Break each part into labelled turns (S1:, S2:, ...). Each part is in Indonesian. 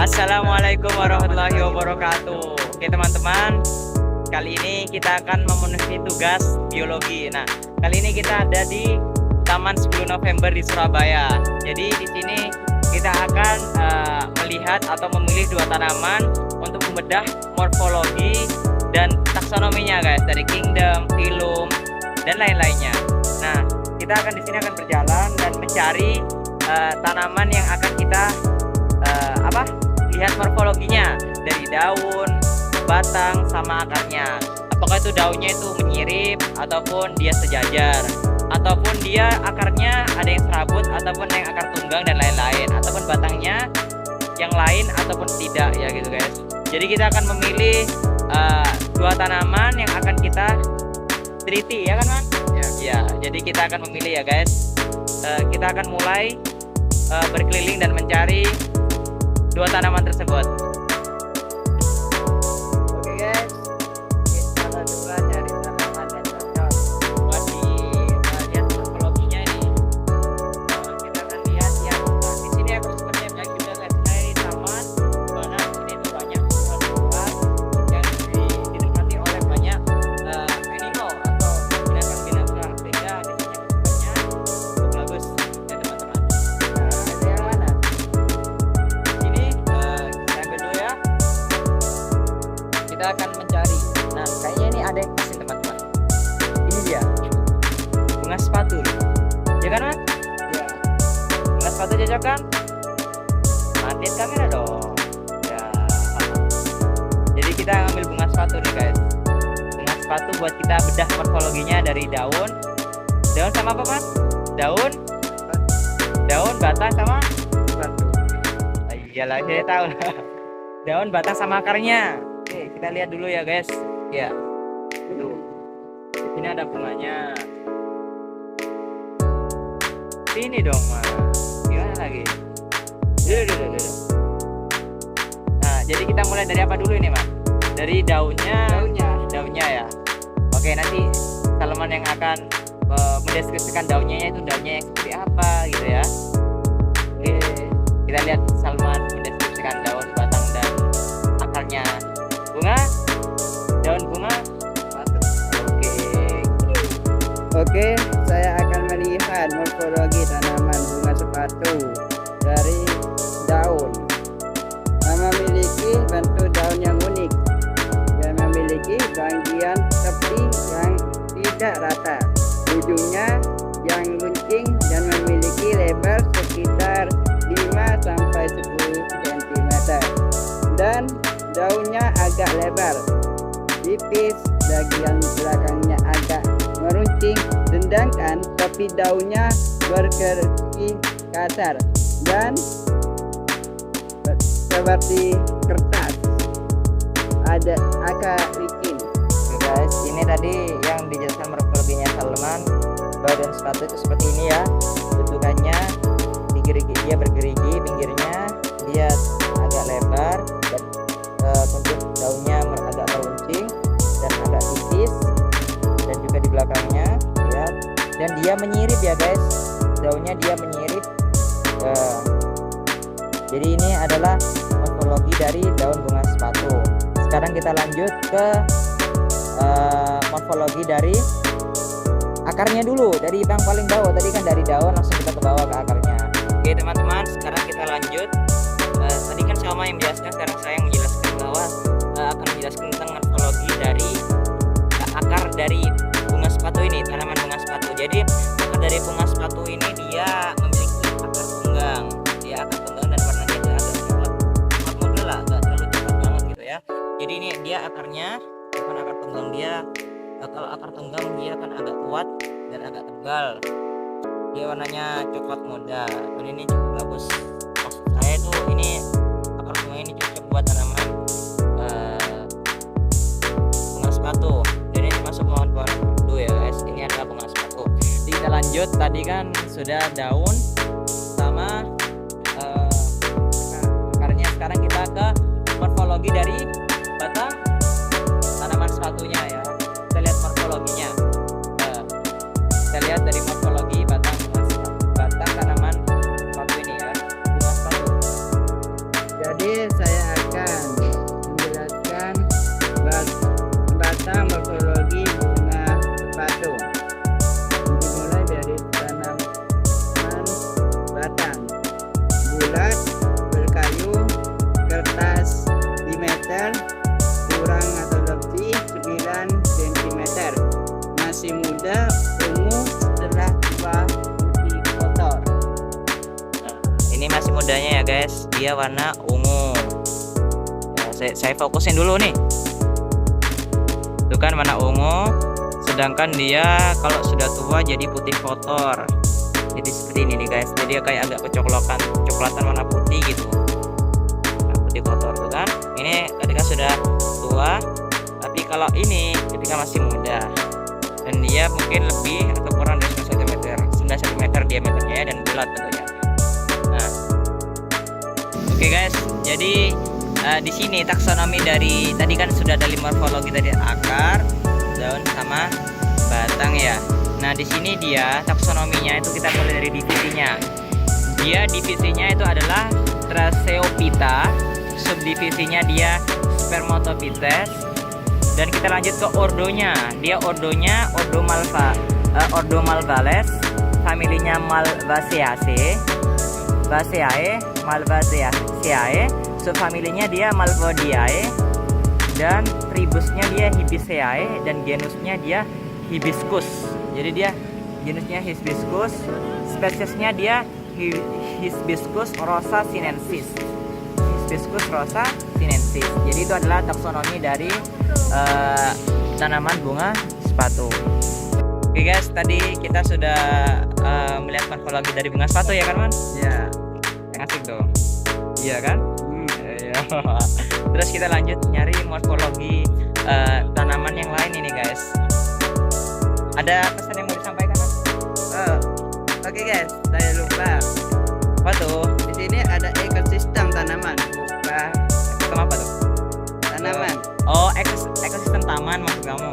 S1: Assalamualaikum warahmatullahi wabarakatuh. Oke teman-teman, kali ini kita akan memenuhi tugas biologi. Nah, kali ini kita ada di Taman 10 November di Surabaya. Jadi di sini kita akan melihat atau memilih dua tanaman untuk membedah morfologi dan taksonominya, guys, dari kingdom, phylum, dan lain-lainnya. Nah, kita akan di sini akan berjalan dan mencari tanaman yang akan kita lihat morfologinya dari daun, batang, sama akarnya. Apakah itu daunnya itu menyirip ataupun dia sejajar, ataupun dia akarnya ada yang serabut ataupun yang akar tunggang dan lain-lain, ataupun batangnya yang lain ataupun tidak, ya gitu guys. Jadi kita akan memilih dua tanaman yang akan kita teliti, ya kan man? Ya, jadi kita akan memilih, ya guys. Kita akan mulai berkeliling dan mencari dua tanaman tersebut. Oke guys, kita coba cari tanaman yang cocok buat lihat morfologinya ini. Kita akan lihat yang di sini aku sepertinya banyak juga guys. Nah, ini taman mana ini tuh banyak tumbuhan yang dinikmati oleh banyak animal atau binatang-binatang, sehingga di sini kesempatannya bagus ya teman-teman. Nah, ini yang mana? Kita akan mencari. Nah, kayaknya ini ada yang kasih teman-teman. Ini dia bunga sepatu, ya kan mas? Ya. Bunga sepatu cocok kan? Matiin kamera dong. Ya. Jadi kita ambil bunga sepatu nih guys. Bunga sepatu buat kita bedah morfologinya dari daun. Daun sama apa mas? Daun, batang sama batu. Iyalah, saya tahu. Daun, batang sama akarnya. Oke, kita lihat dulu ya guys. Ya, tuh. Ini ada bunganya. Sini dong mas. Gimana lagi? Duh. Nah, jadi kita mulai dari apa dulu ini mas? Dari daunnya ya. Oke, nanti Salman yang akan mendeskripsikan daunnya, itu daunnya yang seperti apa gitu ya. Oke, kita lihat Salman mendeskripsikan daun, batang, dan akarnya. Daun bunga. Oke, saya akan melihat morfologi tanaman bunga sepatu dari daun. Memiliki bentuk daun yang unik dan memiliki bagian tepi yang tidak rata, ujungnya yang runcing dan memiliki lebar sekitar 5-10 cm, dan daunnya agak lebar, tipis, bagian belakangnya agak meruncing, sedangkan tepi daunnya bergerigi kasar dan seperti kertas, ada akar licin. Oke guys, ini tadi yang dijelaskan morfologinya Salman. Badan sepatu itu seperti ini ya, bentukannya dia bergerigi, pinggirnya dia agak lebar, dan bentuk daunnya agak meruncing dan agak tipis, dan juga di belakangnya ya, dan dia menyirip ya guys, daunnya dia menyirip. Jadi ini adalah morfologi dari daun bunga sepatu. Sekarang kita lanjut ke morfologi dari akarnya dulu, dari yang paling bawah. Tadi kan dari daun langsung kita ke bawah ke akarnya. Oke teman-teman, sekarang kita lanjut. Tadi kan sama yang menjelaskan, sekarang saya yang menjelaskan bahwa akan menjelaskan tentang morfologi dari akar dari bunga sepatu ini, tanaman bunga sepatu. Jadi akar dari bunga sepatu ini dia memiliki akar tunggang, dan warnanya itu agak coklat muda lah, agak terlalu coklat banget gitu ya. Jadi ini dia akarnya, bukan akar tunggang dia. Kalau akar tunggang dia akan agak kuat dan agak tebal. Dia warnanya coklat muda dan ini cukup bagus. Maksud saya tuh ini akar tunggang ini cocok buat tanaman bunga sepatu. Dan ini masuk pohon-pohon dulu ya guys. Ini adalah bunga sepatu. Jadi kita lanjut, tadi kan sudah daun sama morfologi dari batang tanaman sepatunya ya. Kita lihat morfologinya. Kita lihat dari morfologi batang tanaman sepatu ini ya, bunga sepatu.
S2: Jadi saya akan menjelaskan batang morfologi bunga sepatu. Dimulai dari tanaman batang bulat, berkayu, kertas diameter kurang atau lebih 9 cm. Masih muda, ungu, setelah tua putih kotor.
S1: Ini masih mudanya ya guys, dia warna ungu ya, saya fokusin dulu nih, itu kan warna ungu, sedangkan dia kalau sudah tua jadi putih kotor. Jadi seperti ini nih guys, jadi dia kayak agak kecoklatan warna putih gitu, nah, putih kotor tuh kan. Ini ketika sudah tua, tapi kalau ini ketika masih muda, dan dia mungkin lebih atau kurang dari 9 cm diameternya dan bulat tentunya. Nah, oke guys, jadi di sini taksonomi dari tadi kan sudah ada morfologi dari akar, daun sama batang ya. Nah, di sini dia taksonominya itu kita mulai dari divisinya. Dia divisinya itu adalah Tracheophyta, subdivisinya dia Spermatophytes, dan kita lanjut ke ordonya. Dia ordonya Ordo Malvales, familinya Malvaceae, subfamilinya dia Malvodiae, dan tribusnya dia Hibiscae, dan genusnya dia Hibiscus. Jadi dia genusnya Hibiscus, spesiesnya dia Hibiscus rosa sinensis. Jadi itu adalah taksonomi dari tanaman bunga sepatu. Oke guys, tadi kita sudah melihat morfologi dari bunga sepatu ya kan Man?
S2: Ya.
S1: Yang asik tuh. Iya kan? Iya. Terus kita lanjut nyari morfologi tanaman yang lain ini guys. Ada pesan yang mau disampaikan Mas?
S2: Oke guys, saya lupa.
S1: Apa tuh?
S2: Di sini ada ekosistem tanaman. Lupa
S1: Ekosistem apa tuh?
S2: tanaman.
S1: Oh, ekosistem taman maksud kamu?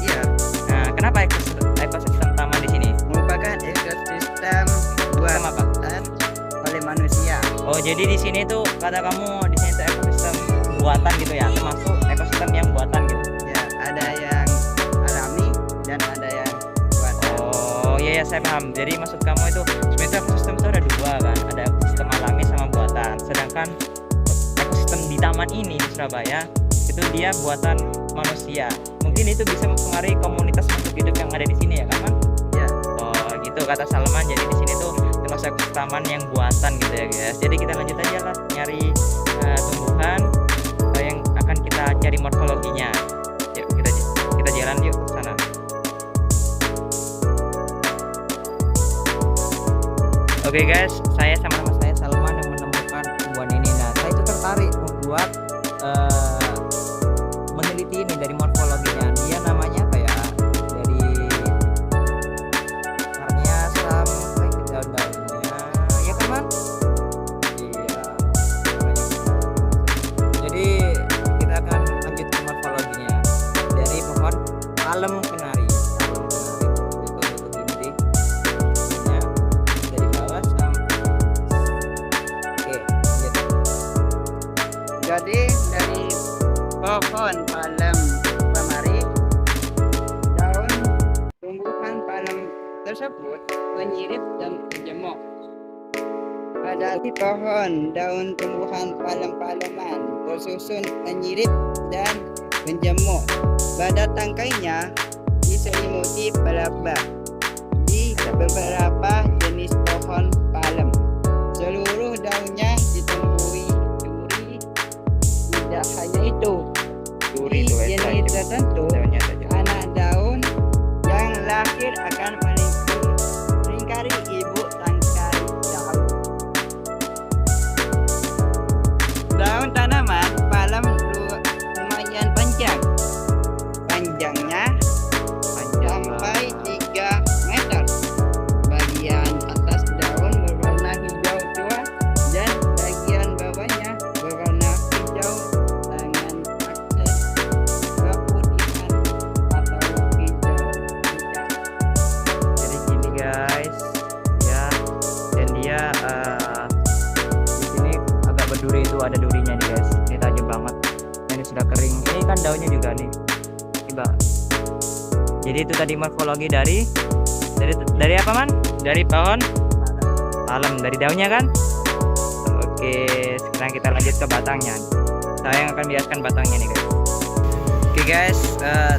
S2: Iya,
S1: Nah, kenapa ekosistem taman di sini?
S2: merupakan ekosistem
S1: Ekosistem apa?
S2: buatan oleh manusia.
S1: Oh, jadi di sini tuh kata kamu di sini tuh ekosistem buatan gitu ya, termasuk ekosistem yang buatan gitu.
S2: Ya, ada yang alami dan ada yang buatan.
S1: Oh iya ya, saya paham. Jadi maksud kamu itu sebenarnya ekosistem itu ada dua kan, ada ekosistem alami sama buatan. Sedangkan ekosistem di taman ini di Surabaya itu dia buatan manusia. Mungkin itu bisa mempengaruhi komunitas makhluk hidup yang ada di sini ya kan Man?
S2: Ya,
S1: Oh gitu kata Salman. Jadi di sini tuh termasuk ekosistem yang buatan gitu ya guys. Jadi kita lanjut aja lah nyari tumbuhan yang akan kita cari morfologinya. Yuk kita jalan yuk ke sana. Oke guys, saya sama nama saya Salman yang menemukan tumbuhan ini. Nah, saya itu tertarik membuat meneliti ini dari morfologinya. Dia namanya apa ya? Dari akarnya sampai ke daun-daunnya, ya kan Man? Iya. Jadi kita akan lanjut ke morfologinya dari pohon palem kenari. Itu begini sih. Bentuknya dari bawah sampai. Oke, lanjut.
S2: jadi dari pohon palem kamari, daun tumbuhan palem tersebut menyirip dan menjemuk. Pada pohon, daun tumbuhan palem-paleman tersusun menyirip dan menjemuk. Pada tangkainya diselimuti pelaba. Di beberapa jenis pohon palem, seluruh daunnya ditumbuhi duri. Tidak hanya itu,
S1: Duri
S2: di
S1: itu
S2: jenis tertentu,
S1: daunnya saja.
S2: anak daun yang lahir akan melingkari ibu tangkai daun. Daun tanaman palem lumayan panjang. Panjangnya sampai 3 meter. Bagian
S1: daunnya juga nih. Coba. Jadi itu tadi morfologi dari apa man? Dari pohon palem, dari daunnya kan? Oke, sekarang kita lanjut ke batangnya. Saya yang akan menjelaskan batangnya nih guys. Oke guys,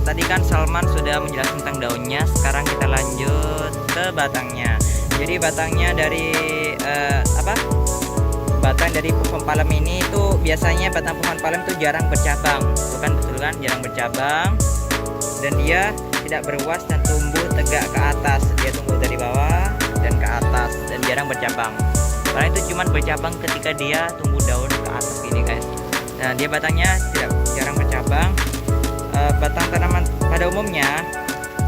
S1: tadi kan Salman sudah menjelaskan tentang daunnya. Sekarang kita lanjut ke batangnya. Jadi batangnya dari batang dari pohon palem ini itu biasanya batang pohon palem itu jarang bercabang. Tuh kan, betul kan? Jarang bercabang. Dan dia tidak beruas dan tumbuh tegak ke atas. Dia tumbuh dari bawah dan ke atas dan jarang bercabang. Karena itu cuman bercabang ketika dia tumbuh daun ke atas gini guys. Nah, dia batangnya jarang bercabang. Batang tanaman pada umumnya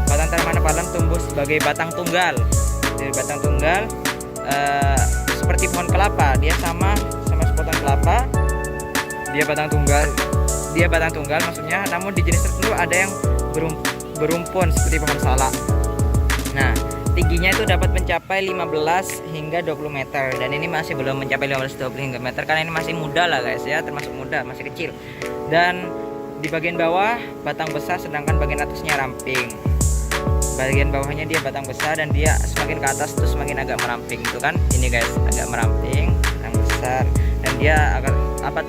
S1: batang tanaman palem tumbuh sebagai batang tunggal. Dari batang tunggal seperti pohon kelapa, dia sama sepotong kelapa. Dia batang tunggal maksudnya, namun di jenis tertentu ada yang berumpun seperti pohon salak. Nah, tingginya itu dapat mencapai 15 hingga 20 meter, dan ini masih belum mencapai 15-20 meter karena ini masih muda lah guys ya, termasuk muda, masih kecil. Dan di bagian bawah batang besar, sedangkan bagian atasnya ramping. Bagian bawahnya dia batang besar dan dia semakin ke atas tuh semakin agak meramping. Itu kan ini guys, agak meramping, batang besar, dan dia agak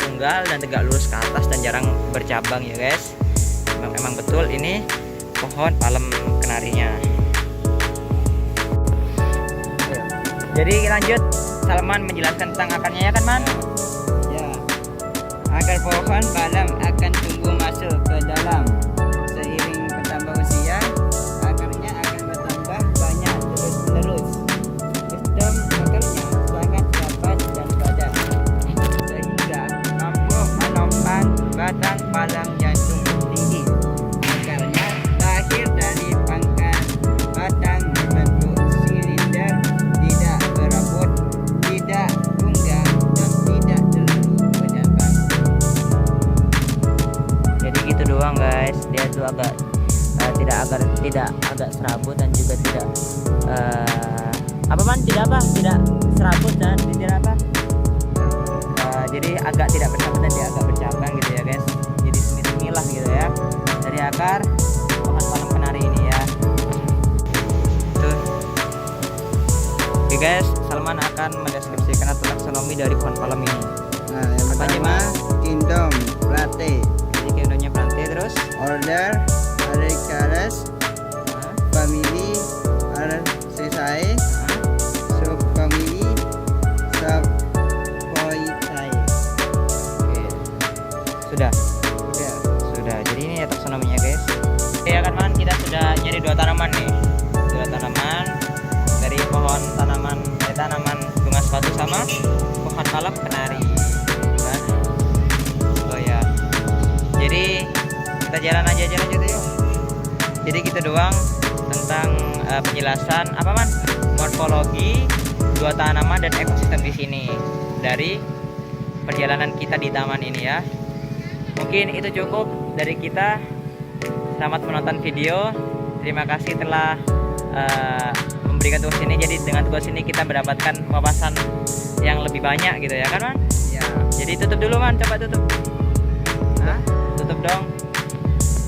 S1: tunggal dan tegak lurus ke atas dan jarang bercabang ya guys. Memang betul ini pohon palem kenarinya. Jadi lanjut, Salman menjelaskan tentang akarnya ya kan man?
S2: Ya. Akar pohon palem akan tumbuh masuk ke dalam. Seiring bertambah usia, akarnya akan bertambah banyak terus-menerus. Sistem akarnya sangat rapat dan padat, sehingga mampu menopang batang palem yang tumbuh tinggi. Akarnya lahir dari pangkal batang berbentuk silinder, tidak berambut, tidak tunggal, dan tidak terlalu bercabang.
S1: Jadi gitu doang guys, dia tuh tidak agak serabut dan juga tidak tidak serabut dan tidak jadi agak tidak bercabang dan dia agak bercabang gitu ya guys. Jadi semi lah gitu ya dari akar pohon palem kenari ini ya. Tuh. Oke guys, Salman akan mendeskripsikan atau taksonomi dari pohon palem ini.
S2: Nah, yang pertama kingdom Plantae,
S1: Jadi kingdomnya Plantae, terus
S2: order Arecaceae, family Araceae, subfamily Saphoideae.
S1: Oke. Sudah.
S2: Ya.
S1: Sudah, jadi ini ya taksonominya guys. Ya kan man, kita sudah nyari dua tanaman nih. Dua tanaman dari tanaman bunga sepatu sama pohon palem kenari. Kan? Oh ya. Jadi kita jalan aja tuh yuk. Jadi gitu doang tentang penjelasan apa man? Morfologi dua tanaman dan ekosistem di sini dari perjalanan kita di taman ini ya. Mungkin itu cukup dari kita. Selamat menonton video. Terima kasih telah memberikan tugas ini. Jadi dengan tugas ini kita mendapatkan wawasan yang lebih banyak gitu ya kan man?
S2: Ya.
S1: Jadi tutup dulu man, coba tutup. Hah? Tutup dong.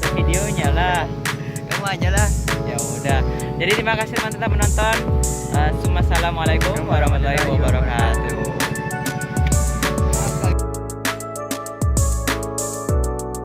S1: Tutup videonya lah.
S2: Kamu aja lah.
S1: Ya udah. Jadi terima kasih teman-teman menonton. Assalamualaikum warahmatullahi wabarakatuh.